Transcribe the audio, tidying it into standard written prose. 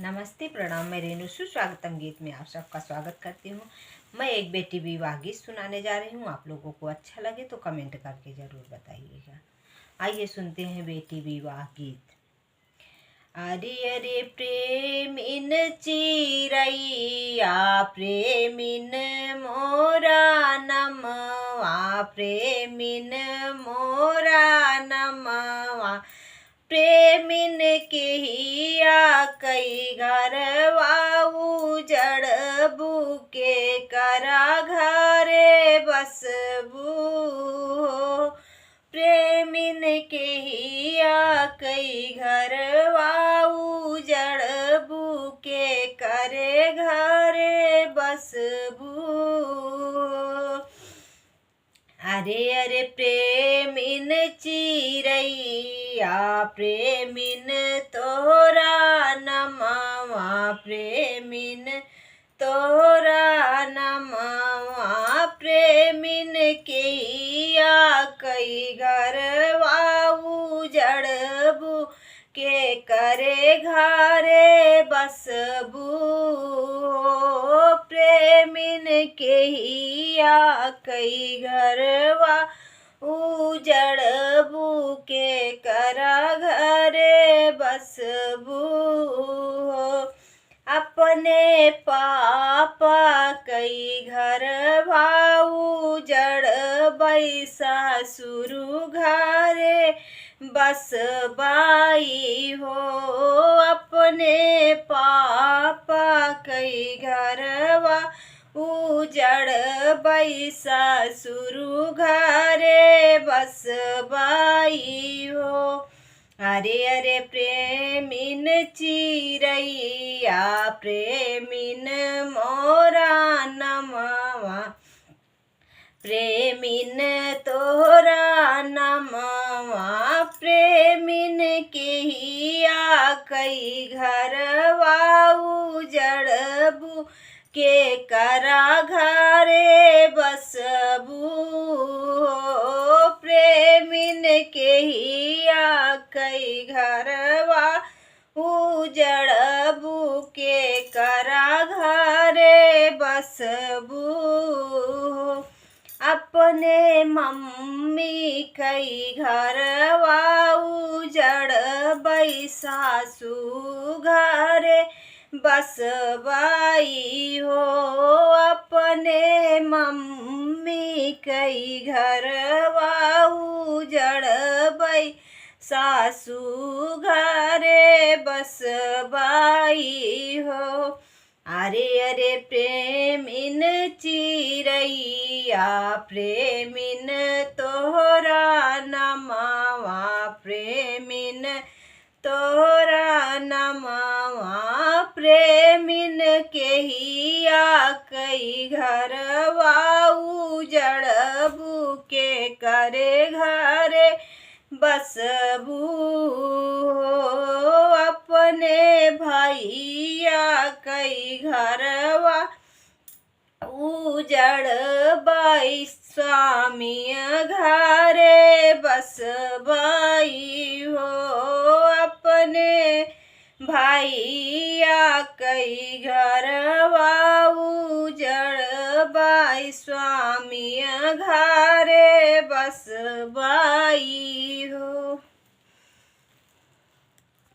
नमस्ते, प्रणाम। मैं रेणु सुस्वागतम गीत में आप सबका स्वागत करती हूँ। मैं एक बेटी विवाह गीत सुनाने जा रही हूँ। आप लोगों को अच्छा लगे तो कमेंट करके ज़रूर बताइएगा। आइए सुनते हैं बेटी विवाह गीत। अरे अरे प्रेमिन चिरैया प्रेमिन मोरा नमवा, प्रेमिन मोरा नमवा। प्रेमिन के हिया कई घरवा उजड़बू के करा घरे बसबू। प्रेमिन के हिया कई घरवा उजड़बू के करे घरे बसबू। अरे अरे प्रेमिन चिरैया प्रेमिन तोरा नमवा, प्रेमिन तोरा नमवा। प्रेमिन के हिया कई घरवा उजड़बू के करे घरे बसबू। प्रेमिन के हिया कई घरवा उजड़बू के करा घरे बसबू। अपने पापा कई घरवा उजड़बै सासुरु घरे बसबाई हो। अपने पापा कई घरवा उजड़बै सासुरु घरे बसबाई हो। अरे अरे प्रेमिन चिरैया प्रेमिन मोरा नमवा, प्रेमिन तोरा नमवा। प्रेमिन के हिया कई घरवा उजड़बू के करा घरे बसबू। प्रेमिन के हिया कई घरवा उजड़बू के करा घरे बसबू। अपने मम्मी कई घरवा उजड़बै सासु घरे बसबाई हो। अपने मम्मी कई घरवा उजड़बै सासु घरे बसबाई हो। अरे अरे प्रेमिन चिरैया प्रेमिन तोरा नमवा, प्रेमिन तोरा नमवा। प्रेमिन के हिया कई घरवा उजड़बू के करे घरे बसबू। अपने भैया कई घरवा उजड़बै स्वामी घरे बसबाई हो। अपने भैया कई घरवा उजड़बै स्वामी घरे बसबाई